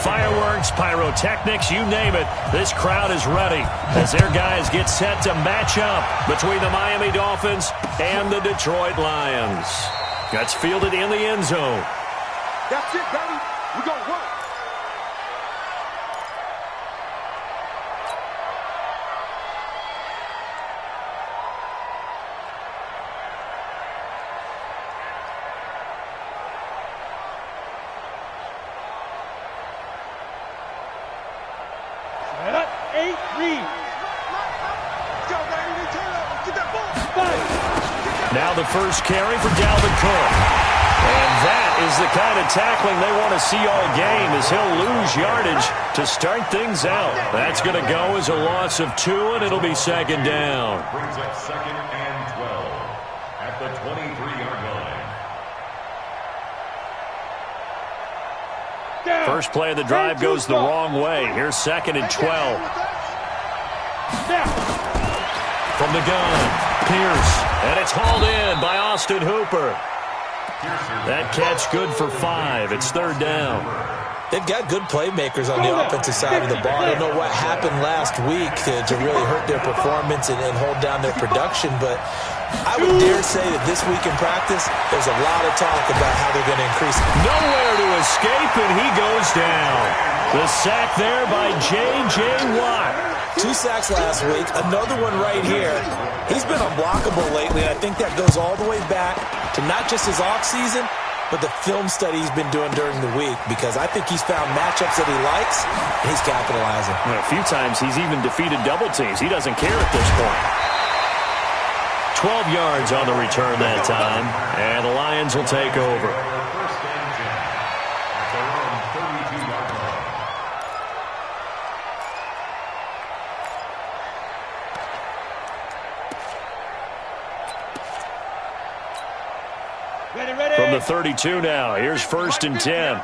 Fireworks, pyrotechnics, you name it, this crowd is ready as their guys get set to match up between the Miami Dolphins and the Detroit Lions. That's fielded in the end zone. That's it, baby. We're going to work. Now the first carry for Dalvin Cook. And that is the kind of tackling they want to see all game as he'll lose yardage to start things out. That's going to go as a loss of 2, and it'll be second down. Brings up 2nd and 12 at the 23-yard line. First play of the drive goes the wrong way. Here's 2nd and 12. From the gun, Pierce, and it's hauled in by Austin Hooper. That catch good for 5. It's 3rd down. They've got good playmakers on the offensive side of the ball. I don't know what happened last week to really hurt their performance and hold down their production, but I would dare say that this week in practice, there's a lot of talk about how they're going to increase it. Nowhere to escape, and he goes down. The sack there by J.J. Watt. 2 sacks last week, another one right here. He's been unblockable lately, and I think that goes all the way back to not just his offseason, but the film study he's been doing during the week, because I think he's found matchups that he likes, and he's capitalizing. Well, a few times he's even defeated double teams. He doesn't care at this point. 12 yards on the return that time, and the Lions will take over. From the 32 now, here's 1st and 10.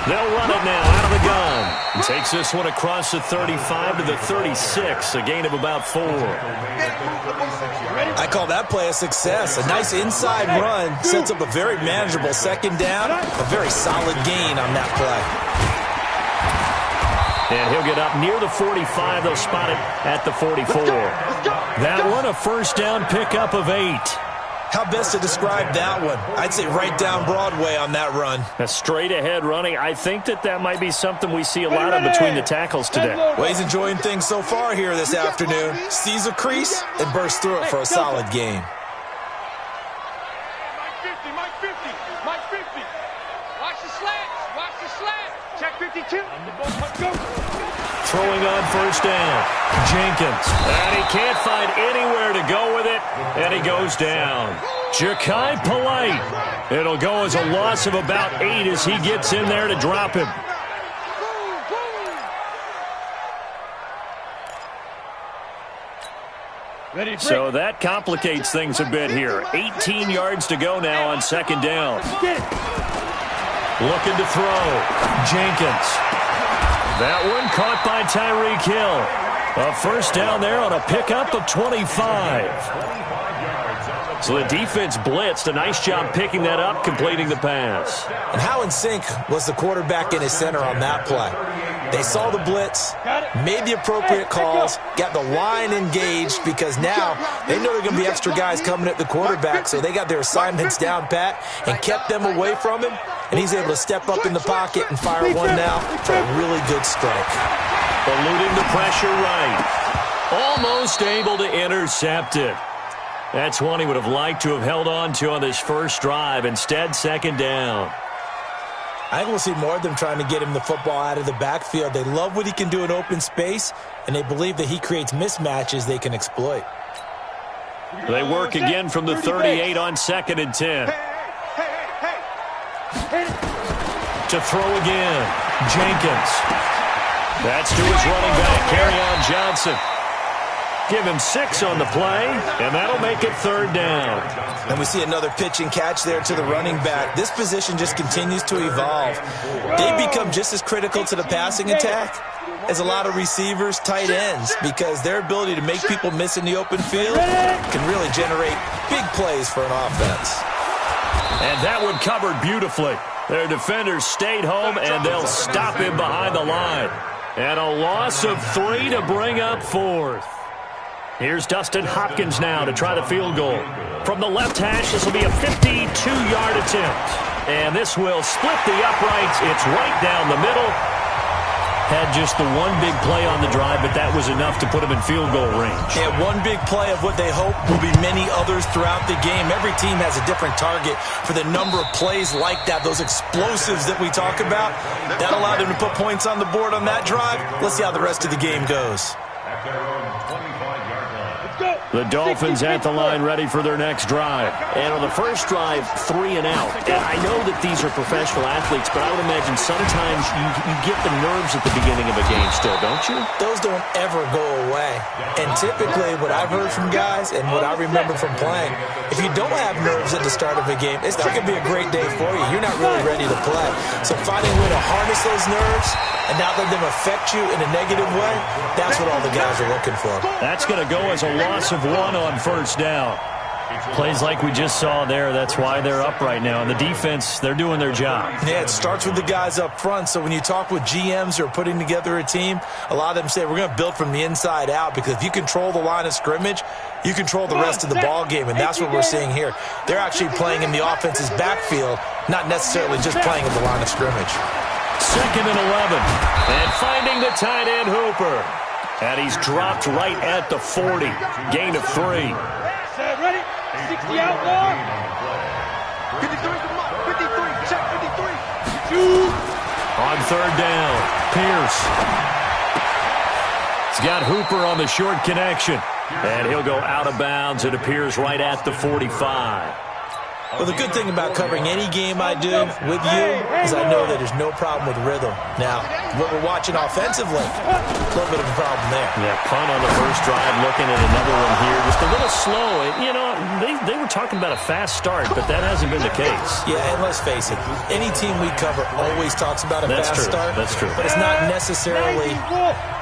They'll run it now out of the gun. And takes this one across the 35 to the 36, a gain of about 4. I call that play a success. A nice inside run sets up a very manageable 2nd down, a very solid gain on that play. And he'll get up near the 45. They'll spot it at the 44. That one, a 1st down pickup of 8. How best to describe that one? I'd say right down Broadway on that run. A straight-ahead running. I think that might be something we see a lot of between the tackles today. Well, he's enjoying things so far here this afternoon. Sees a crease and bursts through it for a solid gain. Mike 50. Watch the slant. Check 52. Throwing on 1st down. Jenkins. And he can't find anywhere to go with it. And he goes down. Ja'Kai Polite. It'll go as a loss of about 8 as he gets in there to drop him. So that complicates things a bit here. 18 yards to go now on 2nd down. Looking to throw. Jenkins. That one caught by Tyreek Hill. A 1st down there on a pickup of 25. So the defense blitzed. A nice job picking that up, completing the pass. And how in sync was the quarterback and his center on that play? They saw the blitz, made the appropriate calls, got the line engaged, because now they know there are going to be extra guys coming at the quarterback, so they got their assignments down pat and kept them away from him, and he's able to step up in the pocket and fire one now for a really good strike. Eluding the pressure right. Almost able to intercept it. That's one he would have liked to have held on to on this first drive. Instead, 2nd down. I think we'll see more of them trying to get him the football out of the backfield. They love what he can do in open space, and they believe that he creates mismatches they can exploit. They work again from the 38 on 2nd and 10. To throw again. Jenkins. That's to his running back, Kerryon Johnson. Give him 6 on the play, and that'll make it third down. And we see another pitch and catch there to the running back. This position just continues to evolve. They become just as critical to the passing attack as a lot of receivers, tight ends, because their ability to make people miss in the open field can really generate big plays for an offense. And that one covered beautifully. Their defenders stayed home, and they'll stop him behind the line. And a loss of 3 to bring up fourth. Here's Dustin Hopkins now to try the field goal. From the left hash, this will be a 52-yard attempt. And this will split the uprights. It's right down the middle. Had just the one big play on the drive, but that was enough to put him in field goal range. Yeah, one big play of what they hope will be many others throughout the game. Every team has a different target for the number of plays like that, those explosives that we talk about. That allowed them to put points on the board on that drive. Let's see how the rest of the game goes. The Dolphins at the line ready for their next drive. And on the first drive, 3 and out. And I know that these are professional athletes, but I would imagine sometimes you get the nerves at the beginning of a game still, don't you? Those don't ever go away. And typically what I've heard from guys and what I remember from playing, if you don't have nerves at the start of a game, it's not going to be a great day for you. You're not really ready to play. So finding a way to harness those nerves and not let them affect you in a negative way, that's what all the guys are looking for. That's going to go as a loss of 1 on first down. Plays like we just saw there, that's why they're up right now. And the defense, they're doing their job. Yeah, it starts with the guys up front. So when you talk with GMs who are putting together a team, a lot of them say we're going to build from the inside out, because if you control the line of scrimmage, you control the rest of the ball game, and that's what we're seeing here. They're actually playing in the offense's backfield, not necessarily just playing in the line of scrimmage. 2nd and 11. And finding the tight end Hooper. And he's dropped right at the 40. Gain of 3. Ready? 60 out more. 53, 53, check 53. 2. On third down, Pierce. He's got Hooper on the short connection. And he'll go out of bounds. It appears right at the 45. Well, the good thing about covering any game I do with you is I know that there's no problem with rhythm. Now, what we're watching offensively, a little bit of a problem there. Yeah, punt on the first drive, looking at another one here. Just a little slow. You know, they were talking about a fast start, but that hasn't been the case. Yeah, and let's face it, any team we cover always talks about a fast start. That's true. But it's not necessarily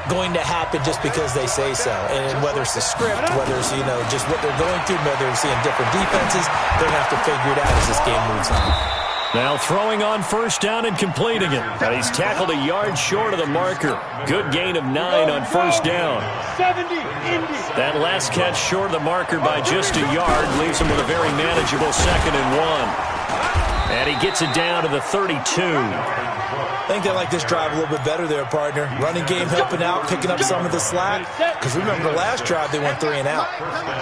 going to happen just because they say so. And whether it's the script, whether it's, you know, just what they're going through, whether they're seeing different defenses, they're going to have to figure it out as this game moves on. Now throwing on first down and completing it. And he's tackled a yard short of the marker. Good gain of 9 on first down. 70, Indy. That last catch short of the marker by just a yard leaves him with a very manageable 2nd and 1. And he gets it down to the 32. I think they like this drive a little bit better there, partner. Running game helping out, picking up some of the slack. Because remember the last drive, they went 3 and out.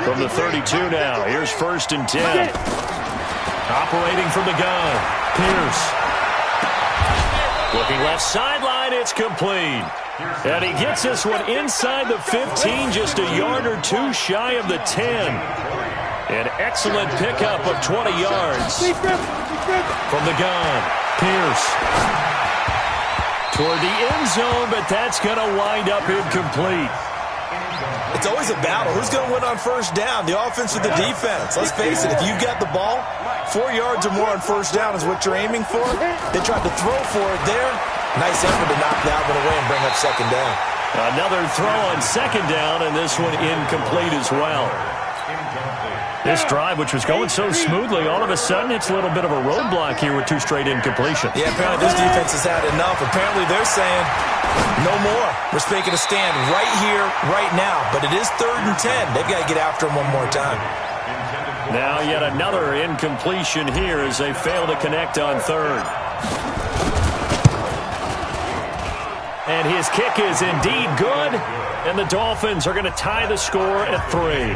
From the 32 now, here's 1st and 10. Operating from the gun, Pierce. Looking left sideline, it's complete. And he gets this one inside the 15, just a yard or 2 shy of the 10. An excellent pickup of 20 yards. From the gun, Pierce. Toward the end zone, but that's going to wind up incomplete. It's always a battle. Who's going to win on first down, the offense or the defense? Let's face it, if you've got the ball, 4 yards or more on first down is what you're aiming for. They tried to throw for it there. Nice effort to knock that one away and bring up 2nd down. Another throw on 2nd down, and this one incomplete as well. This drive, which was going so smoothly, all of a sudden it's a little bit of a roadblock here with 2 straight incompletions. Yeah, apparently this defense has had enough. Apparently they're saying, no more. We're making a stand right here, right now. But it is 3rd and 10. They've got to get after him one more time. Now yet another incompletion here as they fail to connect on 3rd. And his kick is indeed good. And the Dolphins are going to tie the score at 3.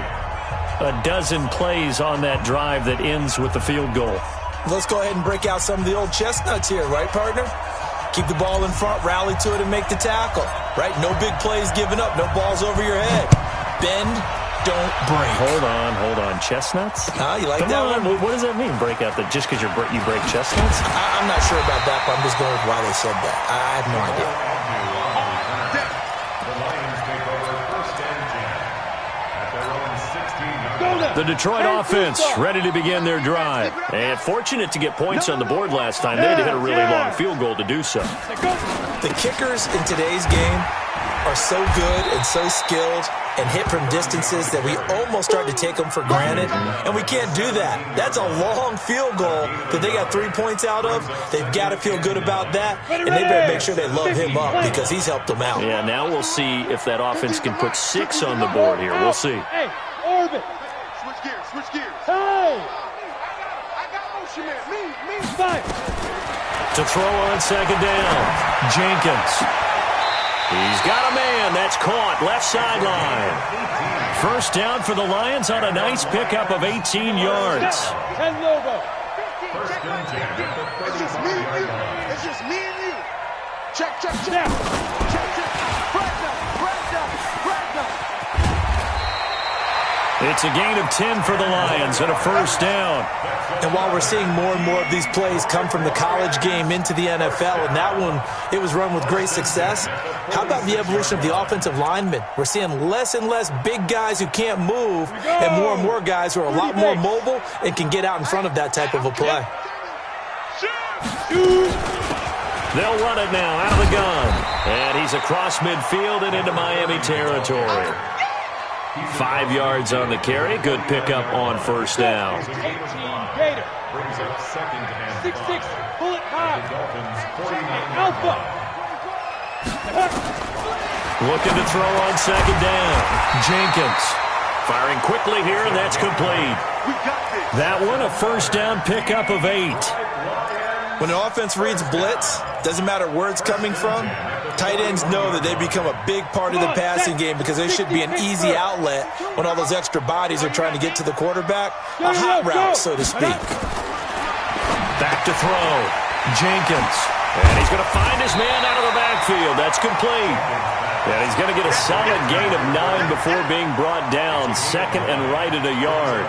A dozen plays on that drive that ends with the field goal. Let's go ahead and break out some of the old chestnuts here, right, partner? Keep the ball in front, rally to it, and make the tackle, right? No big plays given up, no balls over your head. Bend, don't break. Hold on. Chestnuts? You like Come that on. one? What does that mean, break out? Just because you break chestnuts? I'm not sure about that, but I'm just going with why they said that. I have no idea. The Detroit offense ready to begin their drive. And fortunate to get points on the board last time. They had to hit a really long field goal to do so. The kickers in today's game are so good and so skilled and hit from distances that we almost start to take them for granted, and we can't do that. That's a long field goal that they got 3 points out of. They've got to feel good about that, and they better make sure they load him up because he's helped them out. Yeah, now we'll see if that offense can put 6 on the board here. We'll see. Hey, orbit. Switch gears, switch gears. Hey! I got motion man. Me, fire. To throw on second down, Jenkins. He's got a man. That's caught. Left sideline. First down for the Lions on a nice pickup of 18 yards. 10 logo. It's just me and you. It's just me and you. Check. Now. Check. Breakdown. It's a gain of 10 for the Lions and a first down. And while we're seeing more and more of these plays come from the college game into the NFL, and that one, it was run with great success, how about the evolution of the offensive linemen? We're seeing less and less big guys who can't move and more guys who are a lot more mobile and can get out in front of that type of a play. They'll run it now out of the gun. And he's across midfield and into Miami territory. 5 yards on the carry. Good pickup on first down. 18 Gator. Brings up second and 6'6", bullet high. Dolphins 49. Alpha. Looking to throw on second down. Jenkins firing quickly here, and that's complete. That one, a first down pickup of 8. When the offense reads blitz, doesn't matter where it's coming from, tight ends know that they become a big part of the passing game because there should be an easy outlet when all those extra bodies are trying to get to the quarterback. A hot route, so to speak. Back to throw. Jenkins. And he's going to find his man out of the backfield. That's complete. And he's going to get a solid gain of 9 before being brought down. Second and right at a yard.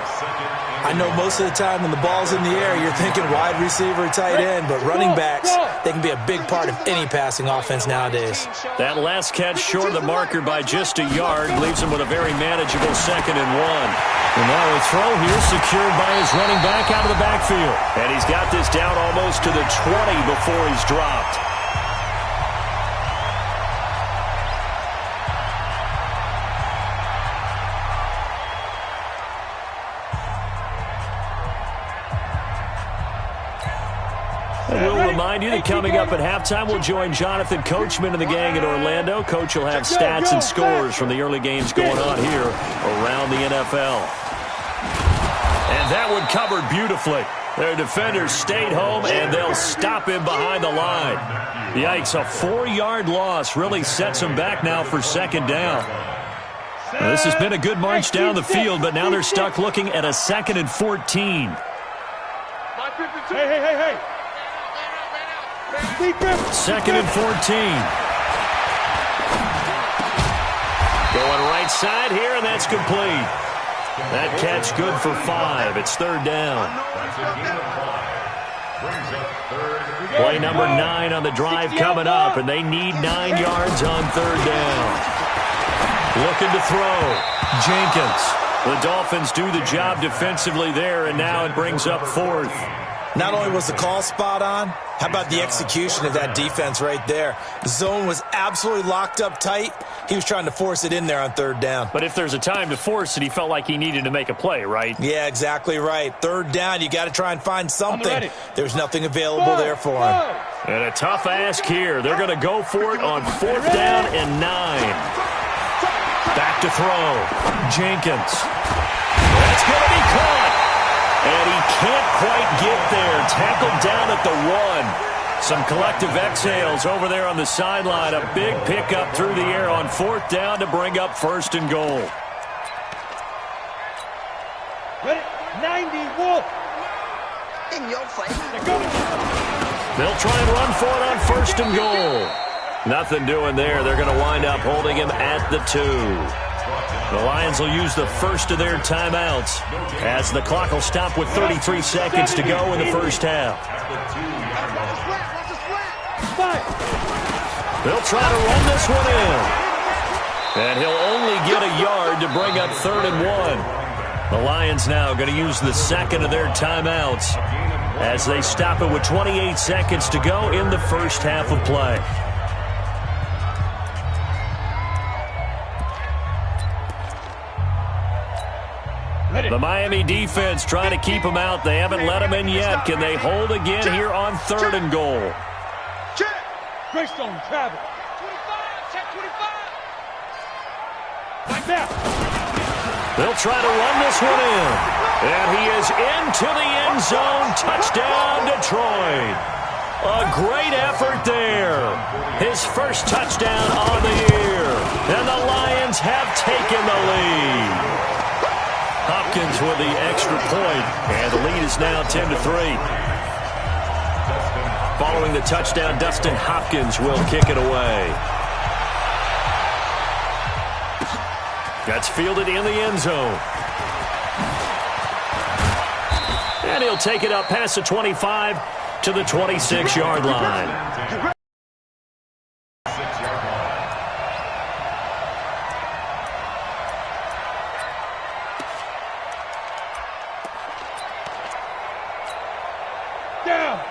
I know most of the time when the ball's in the air, you're thinking wide receiver, tight end, but running backs, they can be a big part of any passing offense nowadays. That last catch short of the marker by just a yard leaves him with a very manageable 2nd and 1. And now a throw here secured by his running back out of the backfield. And he's got this down almost to the 20 before he's dropped. We'll remind you that coming up at halftime, we'll join Jonathan Coachman and the gang in Orlando. Coach will have stats and scores from the early games going on here around the NFL. And that one covered beautifully. Their defenders stayed home, and they'll stop him behind the line. Yikes, a 4-yard loss really sets them back now for second down. Now, this has been a good march down the field, but now they're stuck looking at a 2nd and 14. Hey. 2nd and 14. Going right side here, and that's complete. That catch good for 5. It's third down. Play number 9 on the drive coming up, and they need 9 yards on third down. Looking to throw. Jenkins. The Dolphins do the job defensively there, and now it brings up 4th. Not only was the call spot on, how about the execution of that defense right there? The zone was absolutely locked up tight. He was trying to force it in there on third down. But if there's a time to force it, he felt like he needed to make a play, right? Yeah, exactly right. Third down, you got to try and find something. There's nothing available there for him. And a tough ask here. They're going to go for it on 4th down and 9. Back to throw. Jenkins. That's going to be caught. And he can't quite get there. Tackled down at the 1. Some collective exhales over there on the sideline. A big pickup through the air on 4th down to bring up 1st and goal. Ready? 90, Wolf. In your face. They'll try and run for it on 1st and goal. Nothing doing there. They're going to wind up holding him at the 2. The Lions will use the first of their timeouts as the clock will stop with 33 seconds to go in the first half. They'll try to run this one in. And he'll only get a yard to bring up 3rd and 1. The Lions now going to use the second of their timeouts as they stop it with 28 seconds to go in the first half of play. The Miami defense trying to keep them out. They haven't let them in yet. Can they hold again here on 3rd and goal? Greystone, travel. 25, check 25. Like that. They'll try to run this one in. And he is into the end zone. Touchdown, Detroit. A great effort there. His first touchdown on the year. And the Lions have taken the lead. Hopkins with the extra point, and the lead is now 10-3. Following the touchdown, Dustin Hopkins will kick it away. That's fielded in the end zone. And he'll take it up past the 25 to the 26-yard line.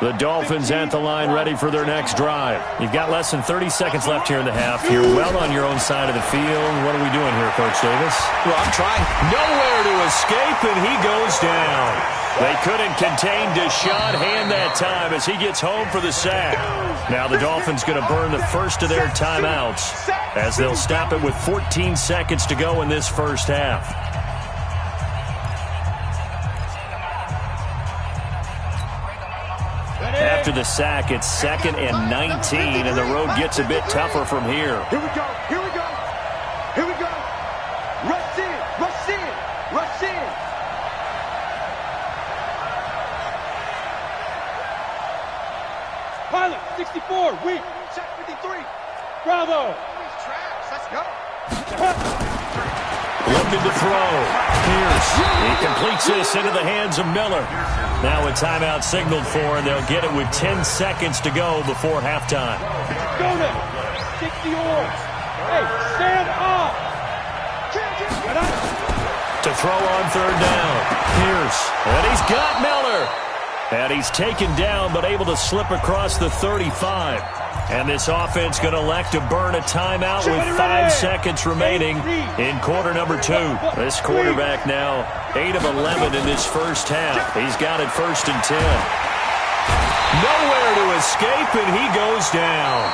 The Dolphins at the line ready for their next drive. You've got less than 30 seconds left here in the half. You're well on your own side of the field. What are we doing here, Coach Davis? Well, I'm trying. Nowhere to escape, and he goes down. They couldn't contain Deshaun Hand that time as he gets home for the sack. Now the Dolphins going to burn the first of their timeouts as they'll stop it with 14 seconds to go in this first half. After the sack, it's 2nd and 19, and the road gets a bit tougher from here. Here we go. Here we go. Here we go. Rush in. Rush in. Rush in. Pilot, 64. Weak. Check 53. Bravo. Let's go. Looking to throw. Pierce. He completes this into the hands of Miller. Now a timeout signaled for, and they'll get it with 10 seconds to go before halftime. Go now. 60 yards. Hey, stand up. To throw on 3rd down. Pierce. And he's got Miller. And he's taken down, but able to slip across the 35. And this offense going to elect to burn a timeout with 5 seconds remaining in quarter number 2. This quarterback now 8 of 11 in this first half. He's got it 1st and 10. Nowhere to escape, and he goes down.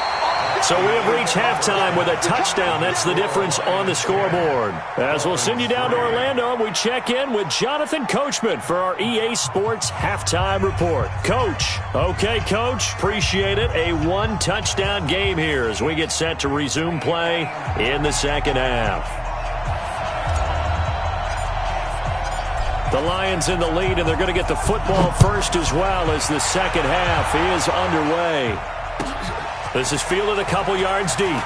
So we have reached halftime with a touchdown. That's the difference on the scoreboard. As we'll send you down to Orlando, we check in with Jonathan Coachman for our EA Sports Halftime Report. Coach. Okay, Coach. Appreciate it. A 1-touchdown game here as we get set to resume play in the second half. The Lions in the lead, and they're going to get the football first as well as the second half is underway. This is fielded a couple yards deep. And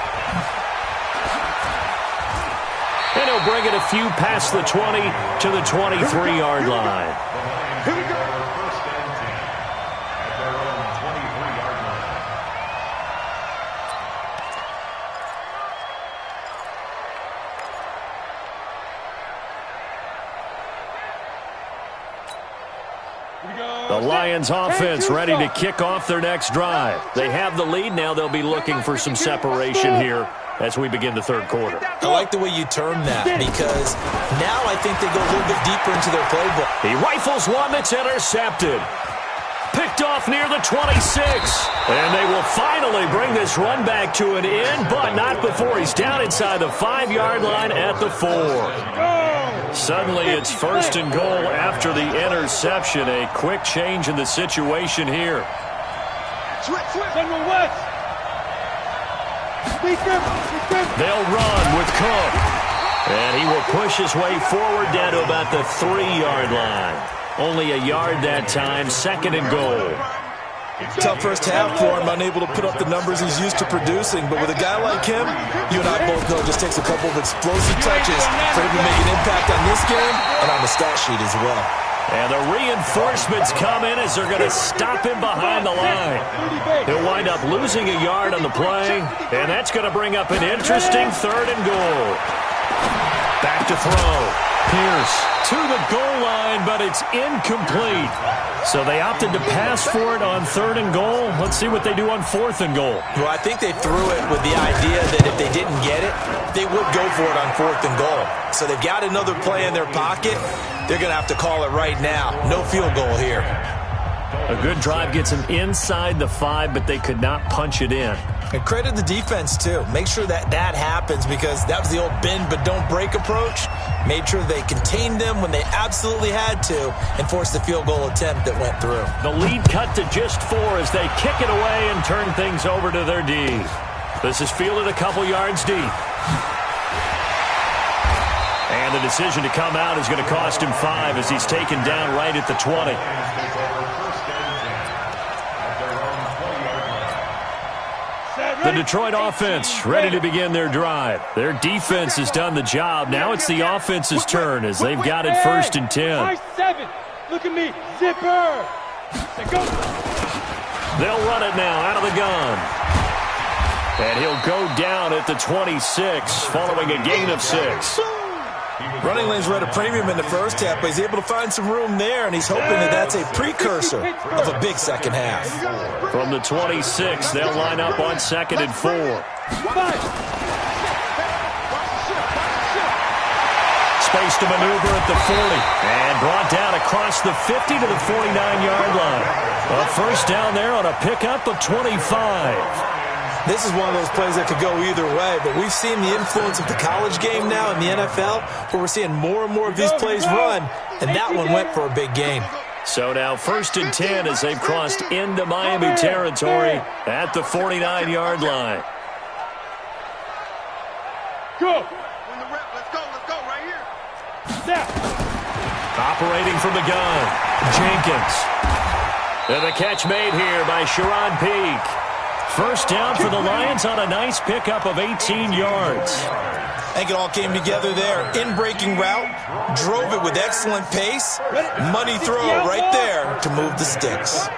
he'll bring it a few past the 20 to the 23-yard line. Here we go. First and 10 at their own 23-yard line. The Lions offense ready to kick off their next drive. They have the lead. Now they'll be looking for some separation here as we begin the third quarter. I like the way you term that because now I think they go a little bit deeper into their playbook. He rifles one that's intercepted. Picked off near the 26. And they will finally bring this run back to an end, but not before he's down inside the 5-yard line at the 4. Suddenly it's 1st and goal after the interception. A quick change in the situation here. General West. They'll run with Cook. And he will push his way forward down to about the 3-yard line. Only a yard that time, 2nd and goal. Tough first half for him, unable to put up the numbers he's used to producing. But with a guy like him, you and I both know it just takes a couple of explosive touches for him to make an impact on this game and on the stat sheet as well. And the reinforcements come in as they're going to stop him behind the line. He'll wind up losing a yard on the play, and that's going to bring up an interesting 3rd and goal. Back to throw. Pierce to the goal line, but it's incomplete. So they opted to pass for it on 3rd and goal. Let's see what they do on 4th and goal. Well, I think they threw it with the idea that if they didn't get it, they would go for it on 4th and goal. So they've got another play in their pocket. They're going to have to call it right now. No field goal here. A good drive gets them inside the 5, but they could not punch it in. And credit the defense, too. Make sure that happens, because that was the old bend but don't break approach. Made sure they contained them when they absolutely had to and forced the field goal attempt that went through. The lead cut to just 4 as they kick it away and turn things over to their D. This is fielded a couple yards deep. And the decision to come out is going to cost him 5 as he's taken down right at the 20. The Detroit offense ready to begin their drive. Their defense has done the job. Now it's the offense's turn as they've got it 1st and 10. 7. Look at me. Zipper. Go. They'll run it now out of the gun. And he'll go down at the 26 following a gain of 6. Running lanes were at a premium in the first half, but he's able to find some room there, and he's hoping that that's a precursor of a big second half. From the 26, they'll line up on 2nd and 4. Space to maneuver at the 40, and brought down across the 50 to the 49-yard line. A first down there on a pickup of 25. This is one of those plays that could go either way, but we've seen the influence of the college game now in the NFL, where we're seeing more and more of these plays run, and that one went for a big gain. So now 1st and 10 as they've crossed into Miami territory at the 49-yard line. Go. Let's go right here. Snap. Operating from the gun, Jenkins. And the catch made here by Sharon Peak. First down for the Lions on a nice pickup of 18 yards. I think it all came together there. In-breaking route, drove it with excellent pace. Money throw right there to move the sticks.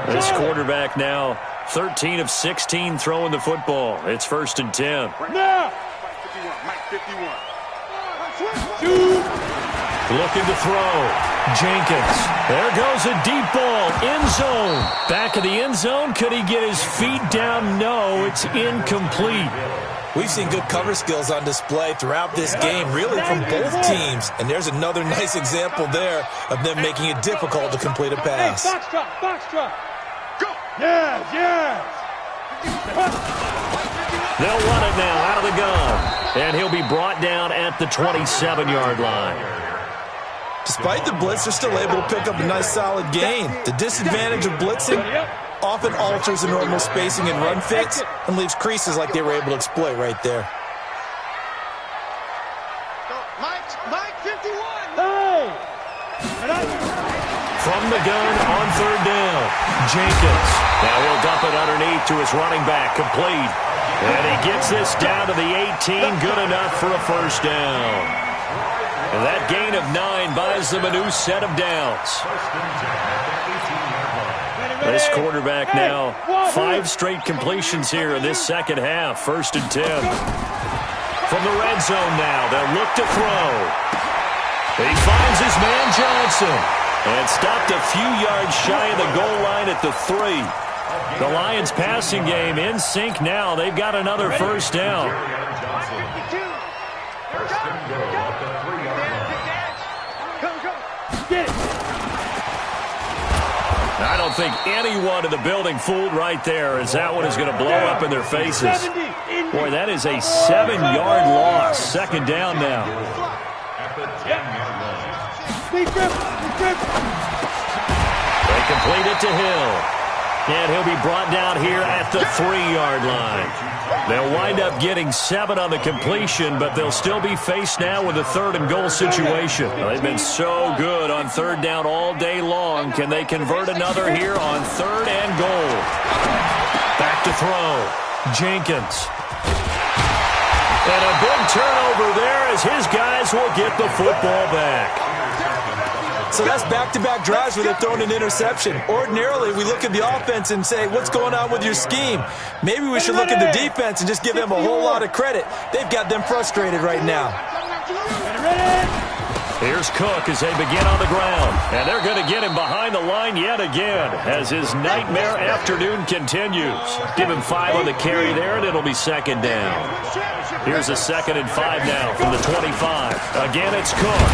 This quarterback now 13 of 16 throwing the football. It's 1st and 10. Mike 51. Looking to throw. Jenkins. There goes a deep ball. End zone. Back of the end zone. Could he get his feet down? No, it's incomplete. We've seen good cover skills on display throughout this game, really from both teams. And there's another nice example there of them making it difficult to complete a pass. Hey, box drop. Go. Yes. They'll run it now out of the gun. And he'll be brought down at the 27-yard line. Despite the blitz, they're still able to pick up a nice solid gain. The disadvantage of blitzing often alters the normal spacing and run fits and leaves creases like they were able to exploit right there. Mike 51. Hey! From the gun on 3rd down, Jenkins. Now he'll dump it underneath to his running back, complete. And he gets this down to the 18, good enough for a first down. And that gain of 9 buys them a new set of downs. This quarterback now 5 straight completions here in this second half. 1st and 10. From the red zone now, they'll look to throw. He finds his man Johnson and stopped a few yards shy of the goal line at the 3. The Lions passing game in sync now. They've got another first down. I don't think anyone in the building fooled right there, as that one is going to blow up in their faces. Boy, that is a 7-yard loss. Second down now. They complete it to Hill. And he'll be brought down here at the 3-yard line. They'll wind up getting 7 on the completion, but they'll still be faced now with a 3rd and goal situation. They've been so good on 3rd down all day long. Can they convert another here on 3rd and goal? Back to throw. Jenkins. And a big turnover there as his guys will get the football back. So that's back-to-back drives where they've thrown an interception. Ordinarily, we look at the offense and say, what's going on with your scheme? Maybe we should look at the defense and just give them a whole lot of credit. They've got them frustrated right now. Here's Cook as they begin on the ground. And they're going to get him behind the line yet again as his nightmare afternoon continues. Give him 5 on the carry there, and it'll be second down. Here's a 2nd and 5 now from the 25. Again, it's Cook.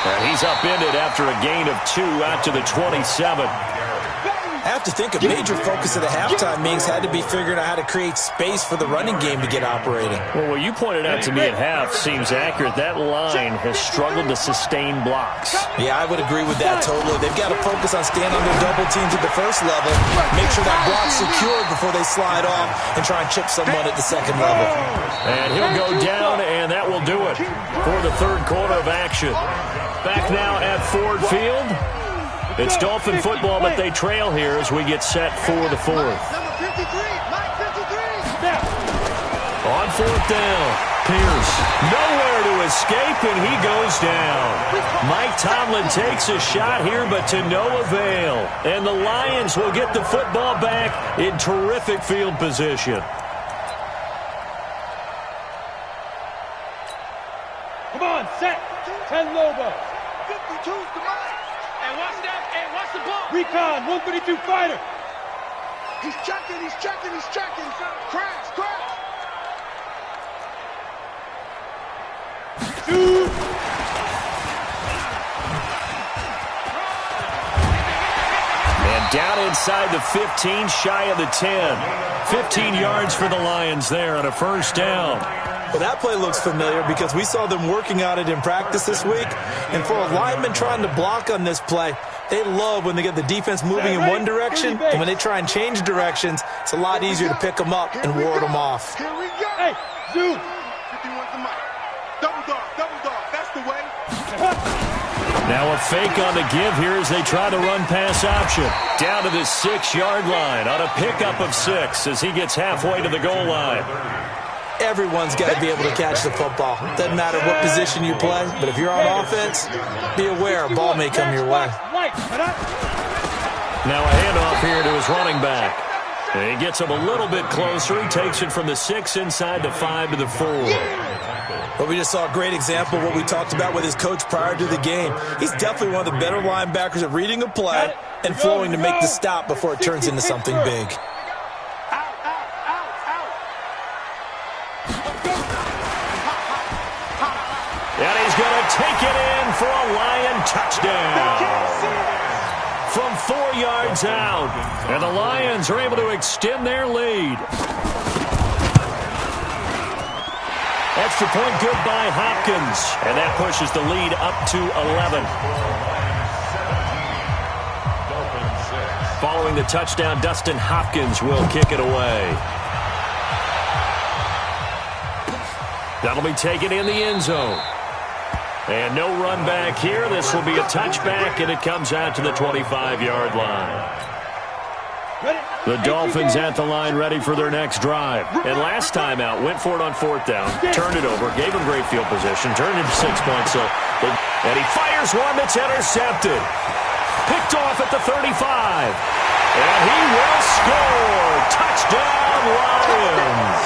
And he's upended after a gain of 2 out to the 27. I have to think a major focus of the halftime meetings had to be figuring out how to create space for the running game to get operating. Well, what you pointed out to me at half seems accurate. That line has struggled to sustain blocks. Yeah, I would agree with that totally. They've got to focus on staying on their double teams at the first level, make sure that block's secured before they slide off and try and chip someone at the second level. And he'll go down, and that will do it for the third quarter of action. Back now at Ford Field. It's Dolphin football, but they trail here as we get set for the fourth. On 4th down, Pierce nowhere to escape, and he goes down. Mike Tomlin takes a shot here, but to no avail. And the Lions will get the football back in terrific field position. Come on, set. 10 Lobos. 52's the line. And watch that. And watch the ball. Recon, 132 fighter. He's checking, he's checking, he's checking. Crash, crash. Shoot. And down inside the 15, shy of the 10. 15 yards for the Lions there on a first down. Well, that play looks familiar because we saw them working on it in practice this week. And for a lineman trying to block on this play, they love when they get the defense moving in one direction. And when they try and change directions, it's a lot easier to pick them up and ward them off. Here we go. Hey, zoom. 51's the mic. Double dog, that's the way. Now a fake on the give here as they try to run pass option. Down to the 6-yard line on a pickup of 6 as he gets halfway to the goal line. Everyone's got to be able to catch the football. Doesn't matter what position you play, but if you're on offense, be aware a ball may come your way. Now a handoff here to his running back. And he gets him a little bit closer. He takes it from the 6 inside the 5 to the 4. But we just saw a great example of what we talked about with his coach prior to the game. He's definitely one of the better linebackers at reading a play and flowing to make the stop before it turns into something big. And he's going to take it in for a Lion touchdown. From 4 yards out. And the Lions are able to extend their lead. Extra point good by Hopkins. And that pushes the lead up to 11. Following the touchdown, Dustin Hopkins will kick it away. That'll be taken in the end zone. And no run back here. This will be a touchback, and it comes out to the 25-yard line. The Dolphins at the line ready for their next drive. And last time out, went for it on 4th down, turned it over, gave him great field position, turned it into 6 points. And he fires one that's intercepted. Picked off at the 35. And he will score. Touchdown, Lions.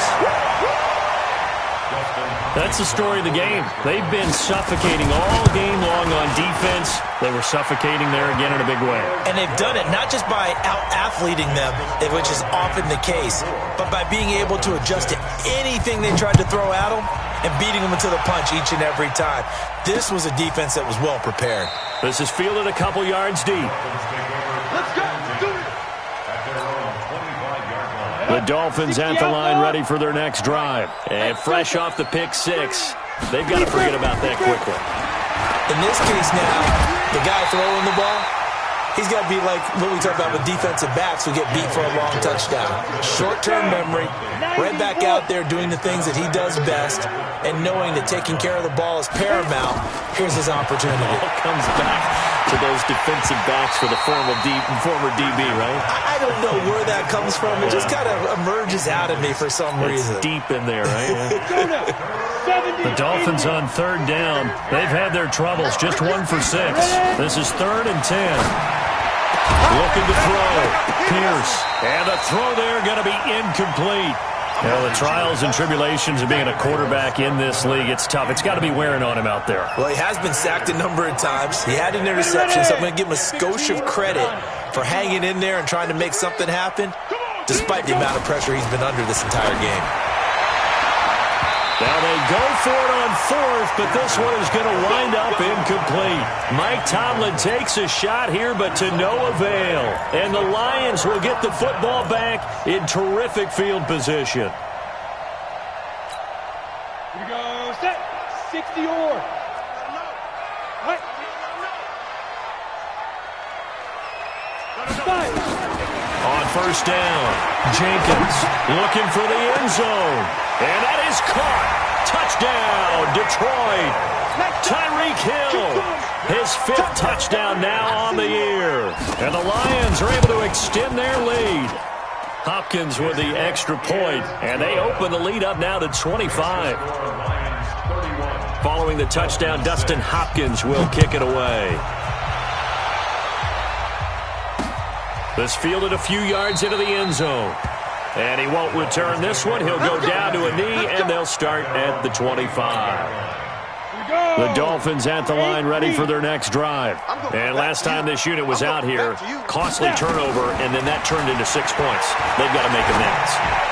That's the story of the game. They've been suffocating all game long on defense. They were suffocating there again in a big way. And they've done it not just by out-athleting them, which is often the case, but by being able to adjust to anything they tried to throw at them and beating them into the punch each and every time. This was a defense that was well prepared. This is fielded a couple yards deep. Let's go. Do it. The Dolphins at the line ready for their next drive. And fresh off the pick 6, they've got to forget about that quickly. In this case now, the guy throwing the ball, he's got to be like what we talk about with defensive backs who get beat for a long touchdown. Short-term memory, right back out there doing the things that he does best, and knowing that taking care of the ball is paramount. Here's his opportunity. It comes back to those defensive backs for the former DB, right? I don't know where that comes from. It just kind of emerges out of me for some reason. It's deep in there, right? The Dolphins on 3rd down. They've had their troubles. Just 1 for 6. This is 3rd and 10. Looking to throw. Pierce. And the throw there going to be incomplete. You know, the trials and tribulations of being a quarterback in this league, it's tough. It's got to be wearing on him out there. Well, he has been sacked a number of times. He had an interception, so I'm going to give him a skosh of credit for hanging in there and trying to make something happen, despite the amount of pressure he's been under this entire game. Now they go for it on fourth, but this one is going to wind up incomplete. Mike Tomlin takes a shot here, but to no avail. And the Lions will get the football back in terrific field position. Here we go, set, 60 or. Right. On first down, Jenkins looking for the end zone. And that is caught. Touchdown, Detroit. Tyreek Hill, his 5th touchdown now on the year. And the Lions are able to extend their lead. Hopkins with the extra point, and they open the lead up now to 25. Following the touchdown, Dustin Hopkins will kick it away. This fielded a few yards into the end zone. And he won't return this one. He'll go down to a knee, and they'll start at the 25. The Dolphins at the line ready for their next drive. And last time this unit was out here, costly turnover, and then that turned into 6 points. They've got to make amends.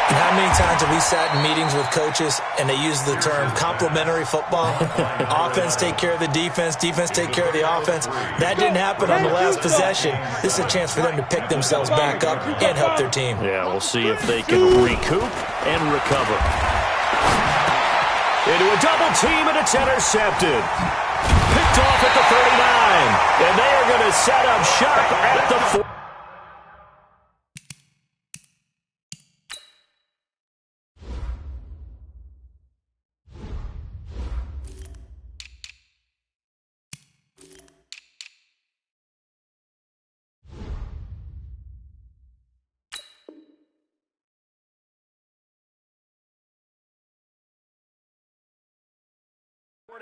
And how many times have we sat in meetings with coaches and they use the term complementary football? Offense take care of the defense, defense take care of the offense. That didn't happen on the last possession. This is a chance for them to pick themselves back up and help their team. Yeah, we'll see if they can recoup and recover. Into a double team, and it's intercepted. Picked off at the 39. And they are going to set up shop at the 4.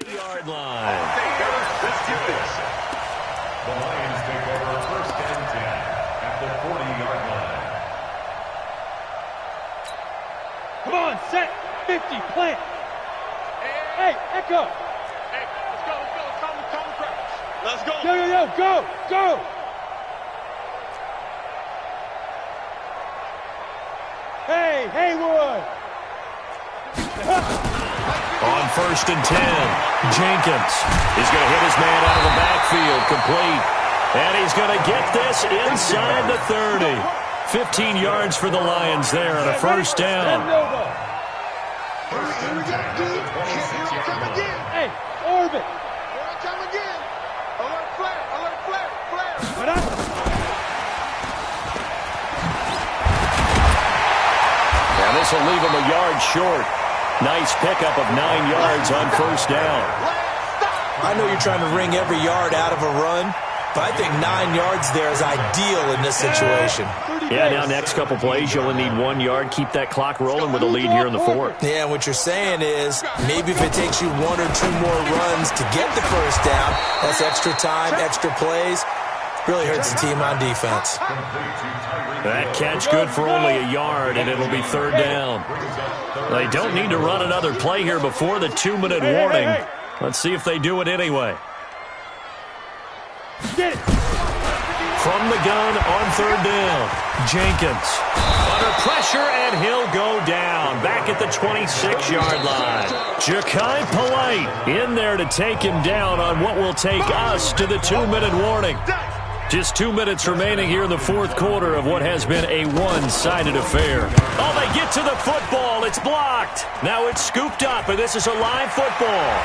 Yard line. The Lions take over 1st and 10 at the 40-yard line. Come on, set, 50, plant. Hey, Echo. Hey, let's go. Calm crash. Let's go. Yo, go. Hey, Haywood. On 1st and 10, Jenkins is going to hit his man out of the backfield, complete. And he's going to get this inside the 30. 15 yards for the Lions there on a 1st down. First and 10 at the 26-yard line. Hey, orbit. Here I come again. Alert flare. What up? Now this will leave him a yard short. Nice pickup of 9 yards on 1st down. I know you're trying to wring every yard out of a run, but I think 9 yards there is ideal in this situation. Yeah, now next couple plays, you only need 1 yard. Keep that clock rolling with a lead here in the 4th. Yeah, and what you're saying is maybe if it takes you 1 or 2 more runs to get the 1st down, that's extra time, extra plays. Really hurts the team on defense. That catch good for only a yard, and it'll be 3rd down. They don't need to run another play here before the 2-minute warning. Let's see if they do it anyway. From the gun on 3rd down, Jenkins under pressure, and he'll go down back at the 26-yard line. Ja'Kai Polite in there to take him down on what will take us to the 2-minute warning. Just 2 minutes remaining here in the 4th quarter of what has been a one-sided affair. Oh, they get to the football. It's blocked. Now it's scooped up, and this is a live football.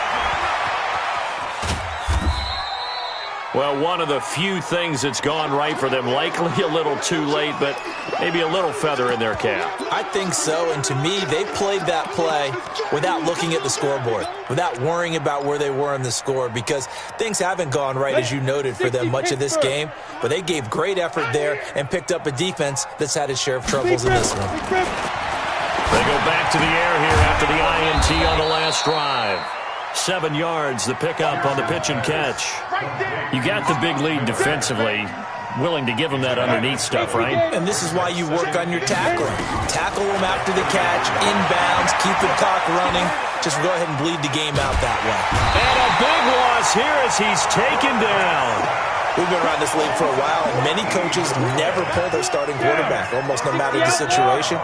Well, one of the few things that's gone right for them. Likely a little too late, but maybe a little feather in their cap. I think so, and to me, they played that play without looking at the scoreboard, without worrying about where they were in the score, because things haven't gone right, as you noted, for them much of this game, but they gave great effort there and picked up a defense that's had its share of troubles in this one. They go back to the air here after the INT on the last drive. 7 yards, the pickup on the pitch and catch. You got the big lead defensively. willing to give him that underneath stuff, right? And this is why you work on your tackling. Tackle him after the catch, inbounds, keep the clock running. Just go ahead and bleed the game out that way. And a big loss here as he's taken down. We've been around this league for a while, and many coaches never pull their starting quarterback, almost no matter the situation.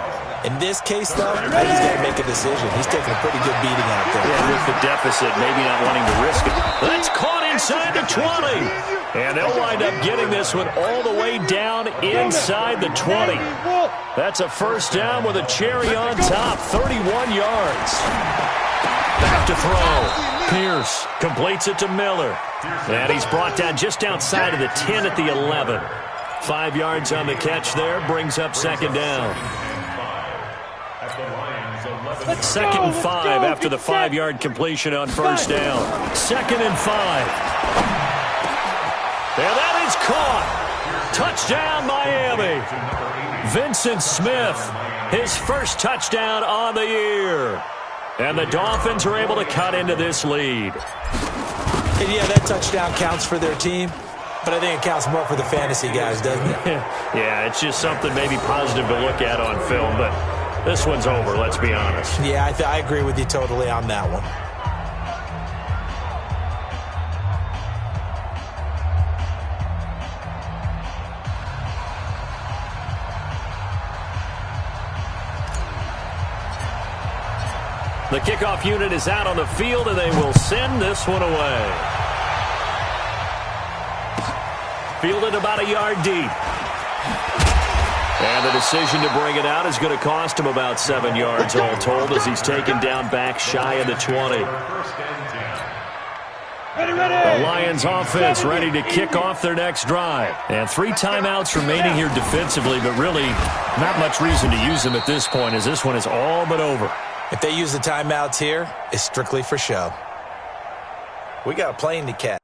In this case, though, I think he's got to make a decision. He's taking a pretty good beating out there. Yeah, with the deficit, maybe not wanting to risk it. That's caught inside the 20. And they'll wind up getting this one all the way down inside the 20. That's a first down with a cherry on top, 31 yards. Back to throw. Pierce completes it to Miller. And he's brought down just outside of the 10 at the 11. 5 yards on the catch there, brings up second down. Second and 5 after the 5-yard completion on first down. Second and 5. And that is caught. Touchdown, Miami. Vincent Smith, his first touchdown on the year. And the Dolphins are able to cut into this lead. And yeah, that touchdown counts for their team, but I think it counts more for the fantasy guys, doesn't it? Yeah, it's just something maybe positive to look at on film, but this one's over, let's be honest. Yeah, I agree with you totally on that one. The kickoff unit is out on the field, and they will send this one away. Fielded about a yard deep. And the decision to bring it out is going to cost him about 7 yards all told as he's taken down back shy of the 20. The Lions offense ready to kick off their next drive. And 3 timeouts remaining here defensively, but really not much reason to use them at this point as this one is all but over. If they use the timeouts here, it's strictly for show. We got a plane to catch.